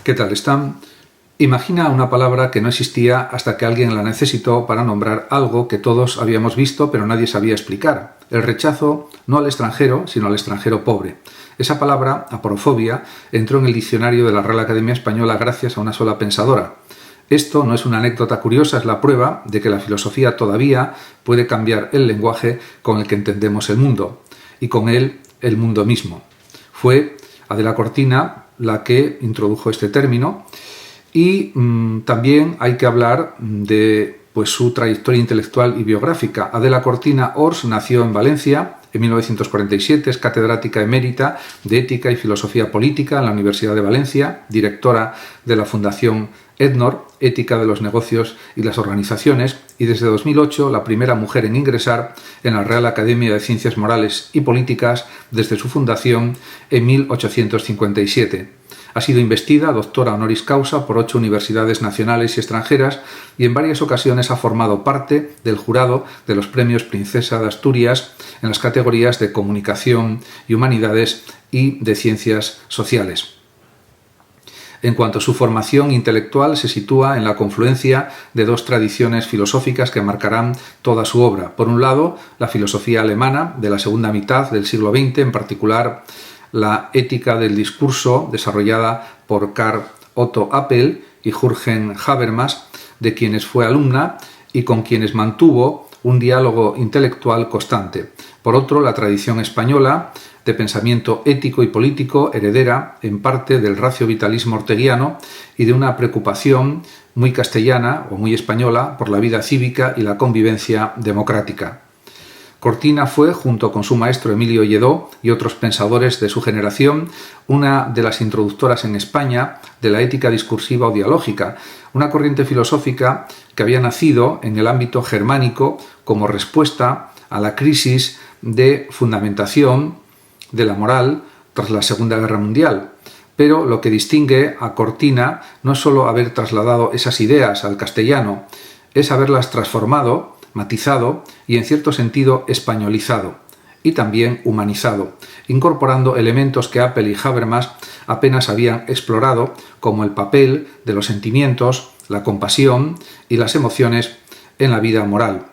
¿Qué tal están? Imagina una palabra que no existía hasta que alguien la necesitó para nombrar algo que todos habíamos visto pero nadie sabía explicar. El rechazo no al extranjero, sino al extranjero pobre. Esa palabra, aporofobia, entró en el diccionario de la Real Academia Española gracias a una sola pensadora. Esto no es una anécdota curiosa, es la prueba de que la filosofía todavía puede cambiar el lenguaje con el que entendemos el mundo, y con él el mundo mismo. Fue Adela Cortina la que introdujo este término, y también hay que hablar de su trayectoria intelectual y biográfica. Adela Cortina Ors nació en Valencia en 1947, es catedrática emérita de Ética y Filosofía Política en la Universidad de Valencia, directora de la Fundación EDNOR, Ética de los Negocios y las Organizaciones, y desde 2008 la primera mujer en ingresar en la Real Academia de Ciencias Morales y Políticas desde su fundación en 1857. Ha sido investida doctora honoris causa por 8 universidades nacionales y extranjeras y en varias ocasiones ha formado parte del jurado de los premios Princesa de Asturias en las categorías de Comunicación y Humanidades y de Ciencias Sociales. En cuanto a su formación intelectual, se sitúa en la confluencia de dos tradiciones filosóficas que marcarán toda su obra. Por un lado, la filosofía alemana de la segunda mitad del siglo XX, en particular la ética del discurso desarrollada por Karl Otto Appel y Jürgen Habermas, de quienes fue alumna y con quienes mantuvo un diálogo intelectual constante. Por otro, la tradición española de pensamiento ético y político, heredera en parte del raciovitalismo orteguiano y de una preocupación muy castellana o muy española por la vida cívica y la convivencia democrática. Cortina fue, junto con su maestro Emilio Lledó y otros pensadores de su generación, una de las introductoras en España de la ética discursiva o dialógica, una corriente filosófica que había nacido en el ámbito germánico como respuesta a la crisis de fundamentación de la moral tras la Segunda Guerra Mundial. Pero lo que distingue a Cortina no es solo haber trasladado esas ideas al castellano, es haberlas transformado, matizado y en cierto sentido españolizado y también humanizado, incorporando elementos que Appel y Habermas apenas habían explorado, como el papel de los sentimientos, la compasión y las emociones en la vida moral.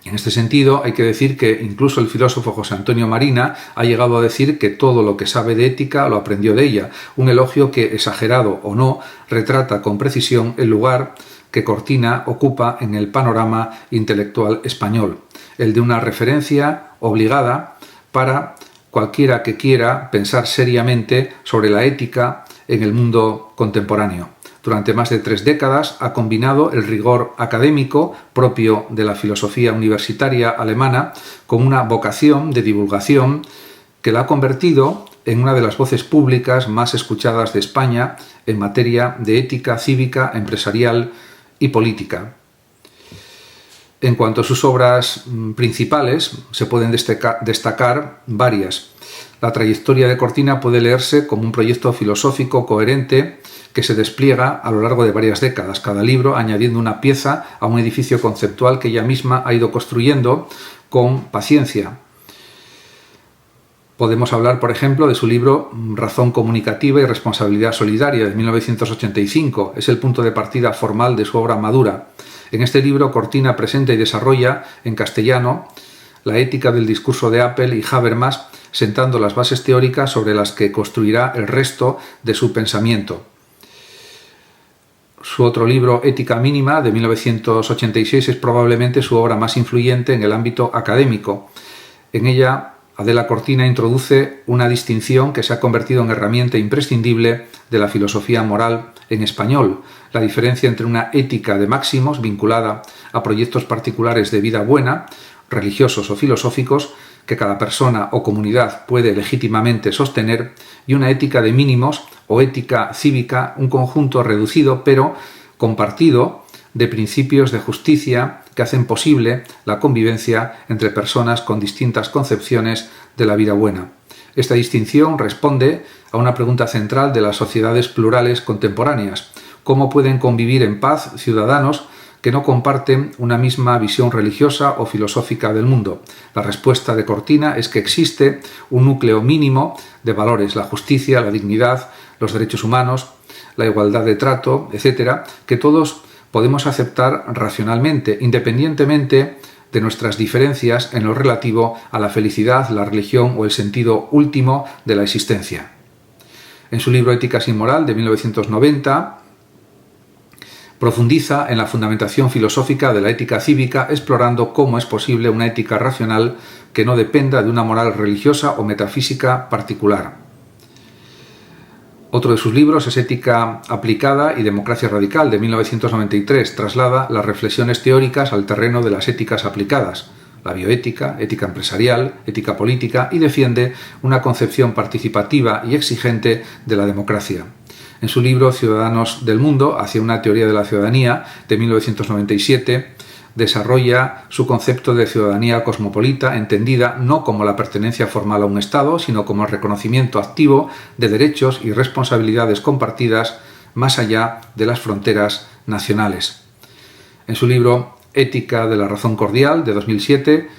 En este sentido, hay que decir que incluso el filósofo José Antonio Marina ha llegado a decir que todo lo que sabe de ética lo aprendió de ella, un elogio que, exagerado o no, retrata con precisión el lugar que Cortina ocupa en el panorama intelectual español, el de una referencia obligada para cualquiera que quiera pensar seriamente sobre la ética en el mundo contemporáneo. Durante más de 3 décadas ha combinado el rigor académico propio de la filosofía universitaria alemana con una vocación de divulgación que la ha convertido en una de las voces públicas más escuchadas de España en materia de ética cívica, empresarial y política. En cuanto a sus obras principales, se pueden destacar varias. La trayectoria de Cortina puede leerse como un proyecto filosófico coherente que se despliega a lo largo de varias décadas, cada libro añadiendo una pieza a un edificio conceptual que ella misma ha ido construyendo con paciencia. Podemos hablar, por ejemplo, de su libro Razón comunicativa y responsabilidad solidaria, de 1985. Es el punto de partida formal de su obra madura. En este libro, Cortina presenta y desarrolla en castellano la ética del discurso de Appel y Habermas, sentando las bases teóricas sobre las que construirá el resto de su pensamiento. Su otro libro, Ética mínima, de 1986, es probablemente su obra más influyente en el ámbito académico. En ella, Adela Cortina introduce una distinción que se ha convertido en herramienta imprescindible de la filosofía moral en español, la diferencia entre una ética de máximos vinculada a proyectos particulares de vida buena, religiosos o filosóficos, que cada persona o comunidad puede legítimamente sostener, y una ética de mínimos o ética cívica, un conjunto reducido pero compartido de principios de justicia que hacen posible la convivencia entre personas con distintas concepciones de la vida buena. Esta distinción responde a una pregunta central de las sociedades plurales contemporáneas: ¿cómo pueden convivir en paz ciudadanos que no comparten una misma visión religiosa o filosófica del mundo? La respuesta de Cortina es que existe un núcleo mínimo de valores: la justicia, la dignidad, los derechos humanos, la igualdad de trato, etc., que todos podemos aceptar racionalmente, independientemente de nuestras diferencias en lo relativo a la felicidad, la religión o el sentido último de la existencia. En su libro Ética sin moral, de 1990, profundiza en la fundamentación filosófica de la ética cívica, explorando cómo es posible una ética racional que no dependa de una moral religiosa o metafísica particular. Otro de sus libros es Ética aplicada y democracia radical, de 1993. Traslada las reflexiones teóricas al terreno de las éticas aplicadas, la bioética, ética empresarial, ética política, y defiende una concepción participativa y exigente de la democracia. En su libro Ciudadanos del Mundo, hacia una teoría de la ciudadanía, de 1997, desarrolla su concepto de ciudadanía cosmopolita, entendida no como la pertenencia formal a un Estado, sino como el reconocimiento activo de derechos y responsabilidades compartidas más allá de las fronteras nacionales. En su libro Ética de la razón cordial, de 2007,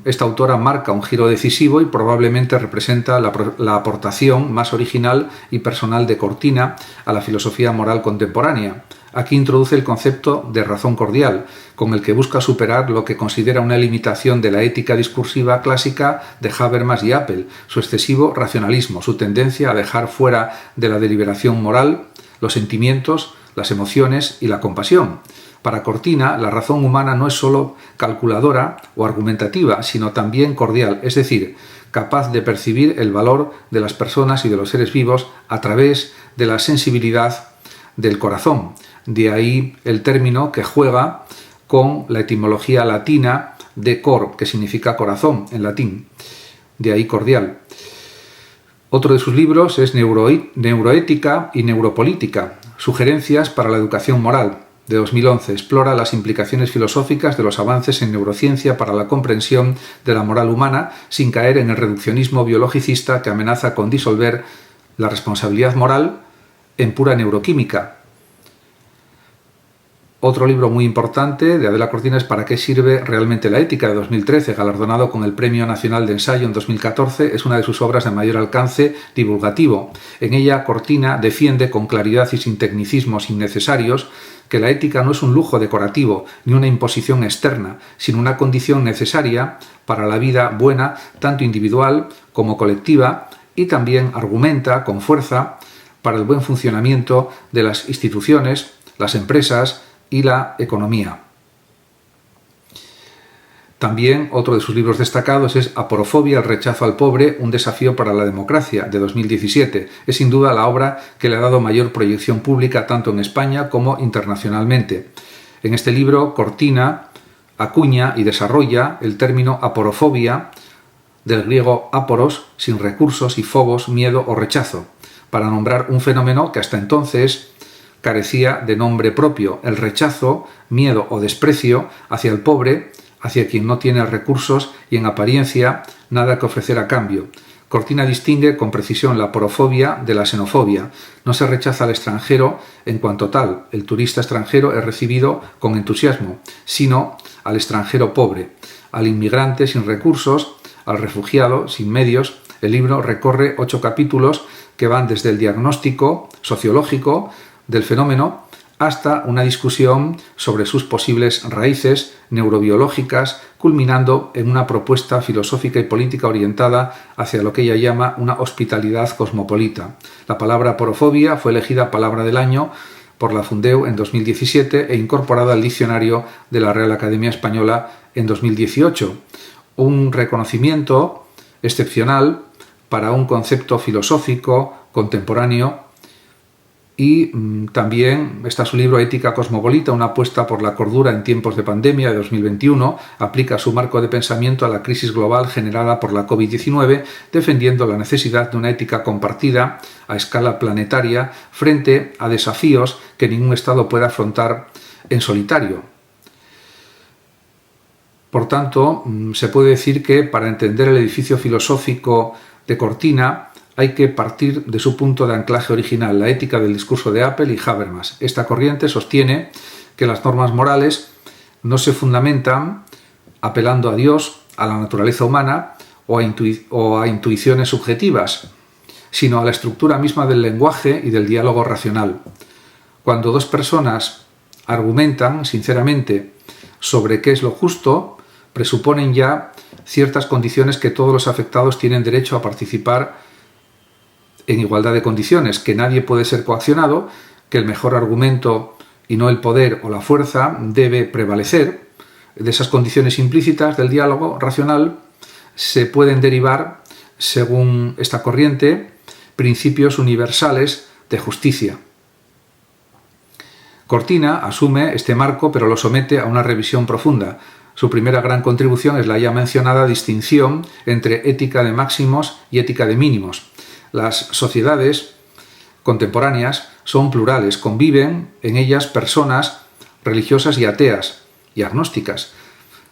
esta autora marca un giro decisivo y probablemente representa la aportación más original y personal de Cortina a la filosofía moral contemporánea. Aquí introduce el concepto de razón cordial, con el que busca superar lo que considera una limitación de la ética discursiva clásica de Habermas y Apple, su excesivo racionalismo, su tendencia a dejar fuera de la deliberación moral los sentimientos, las emociones y la compasión. Para Cortina, la razón humana no es sólo calculadora o argumentativa, sino también cordial, es decir, capaz de percibir el valor de las personas y de los seres vivos a través de la sensibilidad del corazón. De ahí el término que juega con la etimología latina de cor, que significa corazón en latín, de ahí cordial. Otro de sus libros es Neuroética y Neuropolítica, sugerencias para la educación moral, de 2011. Explora las implicaciones filosóficas de los avances en neurociencia para la comprensión de la moral humana sin caer en el reduccionismo biologicista que amenaza con disolver la responsabilidad moral en pura neuroquímica. Otro libro muy importante de Adela Cortina es ¿Para qué sirve realmente la ética?, de 2013, galardonado con el Premio Nacional de Ensayo en 2014, es una de sus obras de mayor alcance divulgativo. En ella, Cortina defiende con claridad y sin tecnicismos innecesarios que la ética no es un lujo decorativo ni una imposición externa, sino una condición necesaria para la vida buena, tanto individual como colectiva, y también argumenta con fuerza para el buen funcionamiento de las instituciones, las empresas y la economía. También otro de sus libros destacados es Aporofobia, el rechazo al pobre, un desafío para la democracia, de 2017. Es sin duda la obra que le ha dado mayor proyección pública tanto en España como internacionalmente. En este libro, Cortina acuña y desarrolla el término aporofobia, del griego aporos, sin recursos, y phobos, miedo o rechazo, para nombrar un fenómeno que hasta entonces carecía de nombre propio: el rechazo, miedo o desprecio hacia el pobre, hacia quien no tiene recursos y en apariencia nada que ofrecer a cambio. Cortina distingue con precisión la aporofobia de la xenofobia. No se rechaza al extranjero en cuanto tal, el turista extranjero es recibido con entusiasmo, sino al extranjero pobre, al inmigrante sin recursos, al refugiado sin medios. El libro recorre 8 capítulos que van desde el diagnóstico sociológico del fenómeno hasta una discusión sobre sus posibles raíces neurobiológicas, culminando en una propuesta filosófica y política orientada hacia lo que ella llama una hospitalidad cosmopolita. La palabra aporofobia fue elegida palabra del año por la Fundeu en 2017 e incorporada al diccionario de la Real Academia Española en 2018. Un reconocimiento excepcional para un concepto filosófico contemporáneo. Y también está su libro Ética cosmopolita, una apuesta por la cordura en tiempos de pandemia, de 2021. Aplica su marco de pensamiento a la crisis global generada por la COVID-19, defendiendo la necesidad de una ética compartida a escala planetaria frente a desafíos que ningún Estado puede afrontar en solitario. Por tanto, se puede decir que para entender el edificio filosófico de Cortina hay que partir de su punto de anclaje original, la ética del discurso de Apple y Habermas. Esta corriente sostiene que las normas morales no se fundamentan apelando a Dios, a la naturaleza humana o a intuiciones subjetivas. sino a la estructura misma del lenguaje y del diálogo racional. Cuando dos personas argumentan sinceramente sobre qué es lo justo, presuponen ya ciertas condiciones que todos los afectados tienen derecho a participar en igualdad de condiciones, que nadie puede ser coaccionado, que el mejor argumento y no el poder o la fuerza debe prevalecer. De esas condiciones implícitas del diálogo racional se pueden derivar, según esta corriente, principios universales de justicia. Cortina asume este marco, pero lo somete a una revisión profunda. Su primera gran contribución es la ya mencionada distinción entre ética de máximos y ética de mínimos. Las sociedades contemporáneas son plurales, conviven en ellas personas religiosas y ateas y agnósticas,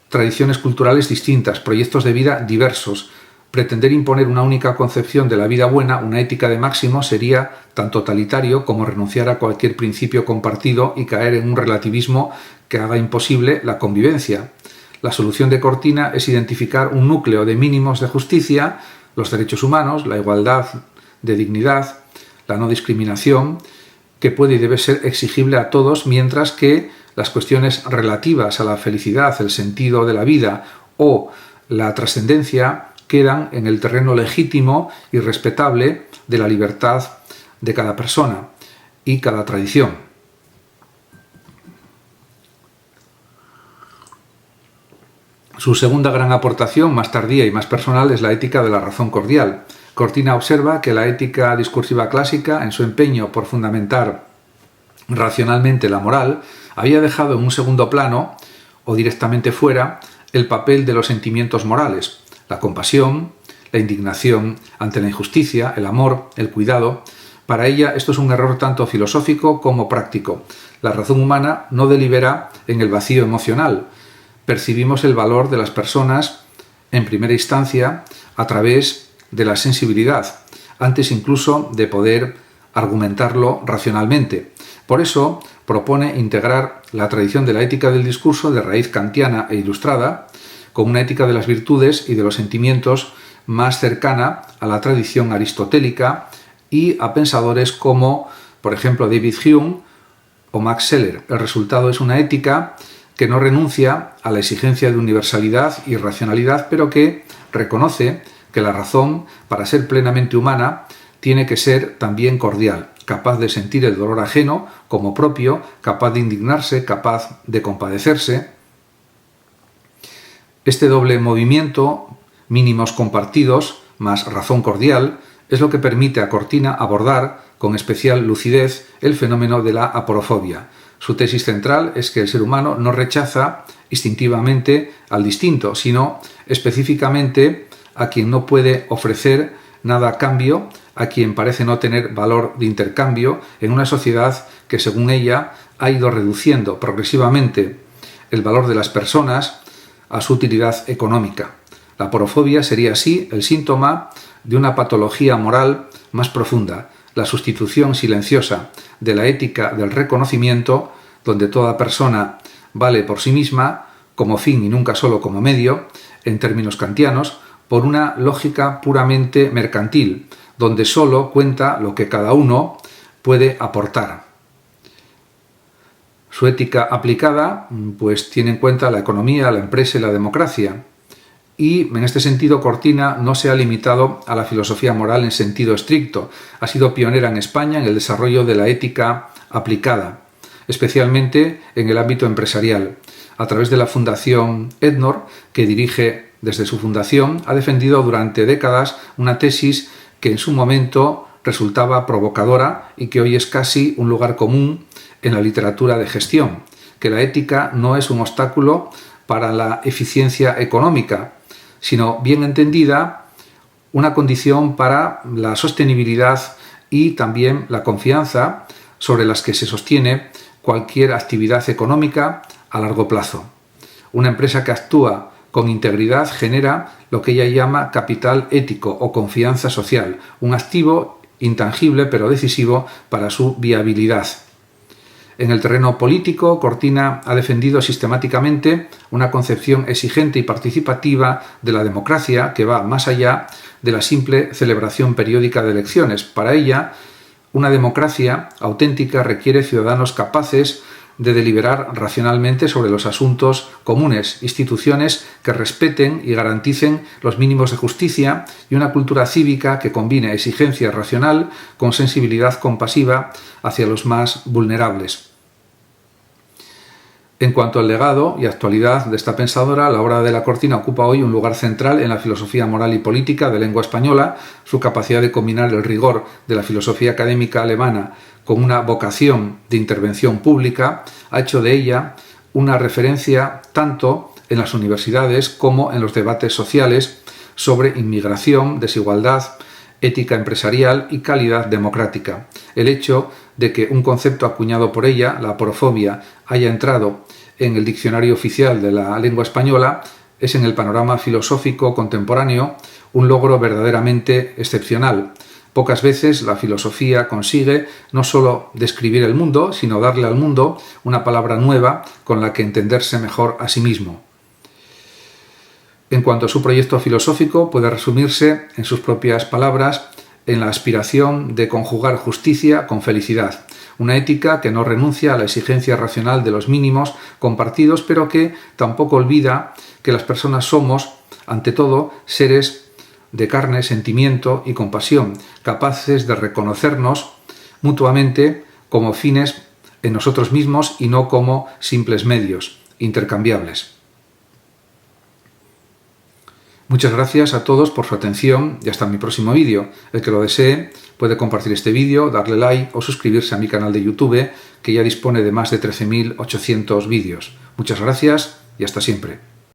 tradiciones culturales distintas, proyectos de vida diversos. Pretender imponer una única concepción de la vida buena, una ética de máximos, sería tan totalitario como renunciar a cualquier principio compartido y caer en un relativismo que haga imposible la convivencia. La solución de Cortina es identificar un núcleo de mínimos de justicia, los derechos humanos, la igualdad de dignidad, la no discriminación, que puede y debe ser exigible a todos, mientras que las cuestiones relativas a la felicidad, el sentido de la vida o la trascendencia quedan en el terreno legítimo y respetable de la libertad de cada persona y cada tradición. Su segunda gran aportación, más tardía y más personal, es la ética de la razón cordial. Cortina observa que la ética discursiva clásica, en su empeño por fundamentar racionalmente la moral, había dejado en un segundo plano, o directamente fuera, el papel de los sentimientos morales. La compasión, la indignación ante la injusticia, el amor, el cuidado. Para ella esto es un error tanto filosófico como práctico. La razón humana no delibera en el vacío emocional. Percibimos el valor de las personas, en primera instancia, a través de la sensibilidad, antes incluso de poder argumentarlo racionalmente. Por eso propone integrar la tradición de la ética del discurso de raíz kantiana e ilustrada con una ética de las virtudes y de los sentimientos más cercana a la tradición aristotélica y a pensadores como, por ejemplo, David Hume o Max Scheler. El resultado es una ética que no renuncia a la exigencia de universalidad y racionalidad, pero que reconoce que la razón, para ser plenamente humana, tiene que ser también cordial, capaz de sentir el dolor ajeno como propio, capaz de indignarse, capaz de compadecerse. Este doble movimiento, mínimos compartidos más razón cordial, es lo que permite a Cortina abordar con especial lucidez el fenómeno de la aporofobia. Su tesis central es que el ser humano no rechaza instintivamente al distinto, sino específicamente a quien no puede ofrecer nada a cambio, a quien parece no tener valor de intercambio, en una sociedad que, según ella, ha ido reduciendo progresivamente el valor de las personas a su utilidad económica. La aporofobia sería así el síntoma de una patología moral más profunda, la sustitución silenciosa de la ética del reconocimiento, donde toda persona vale por sí misma, como fin y nunca solo como medio, en términos kantianos, por una lógica puramente mercantil, donde solo cuenta lo que cada uno puede aportar. Su ética aplicada, pues, tiene en cuenta la economía, la empresa y la democracia. Y en este sentido Cortina no se ha limitado a la filosofía moral en sentido estricto. Ha sido pionera en España en el desarrollo de la ética aplicada, especialmente en el ámbito empresarial. A través de la Fundación Ednor, que dirige desde su fundación, ha defendido durante décadas una tesis que en su momento resultaba provocadora y que hoy es casi un lugar común en la literatura de gestión, que la ética no es un obstáculo para la eficiencia económica, sino, bien entendida, una condición para la sostenibilidad y también la confianza sobre las que se sostiene cualquier actividad económica a largo plazo. Una empresa que actúa con integridad genera lo que ella llama capital ético o confianza social, un activo intangible pero decisivo para su viabilidad. En el terreno político, Cortina ha defendido sistemáticamente una concepción exigente y participativa de la democracia que va más allá de la simple celebración periódica de elecciones. Para ella, una democracia auténtica requiere ciudadanos capaces de deliberar racionalmente sobre los asuntos comunes, instituciones que respeten y garanticen los mínimos de justicia y una cultura cívica que combine exigencia racional con sensibilidad compasiva hacia los más vulnerables. En cuanto al legado y actualidad de esta pensadora, la obra de la Cortina ocupa hoy un lugar central en la filosofía moral y política de lengua española. Su capacidad de combinar el rigor de la filosofía académica alemana con una vocación de intervención pública ha hecho de ella una referencia tanto en las universidades como en los debates sociales sobre inmigración, desigualdad, ética empresarial y calidad democrática. El hecho de que un concepto acuñado por ella, la aporofobia, haya entrado en el diccionario oficial de la lengua española es en el panorama filosófico contemporáneo un logro verdaderamente excepcional. Pocas veces la filosofía consigue no solo describir el mundo, sino darle al mundo una palabra nueva con la que entenderse mejor a sí mismo. En cuanto a su proyecto filosófico, puede resumirse, en sus propias palabras, en la aspiración de conjugar justicia con felicidad, una ética que no renuncia a la exigencia racional de los mínimos compartidos, pero que tampoco olvida que las personas somos, ante todo, seres de carne, sentimiento y compasión, capaces de reconocernos mutuamente como fines en nosotros mismos y no como simples medios intercambiables. Muchas gracias a todos por su atención y hasta mi próximo vídeo. El que lo desee puede compartir este vídeo, darle like o suscribirse a mi canal de YouTube, que ya dispone de más de 13.800 vídeos. Muchas gracias y hasta siempre.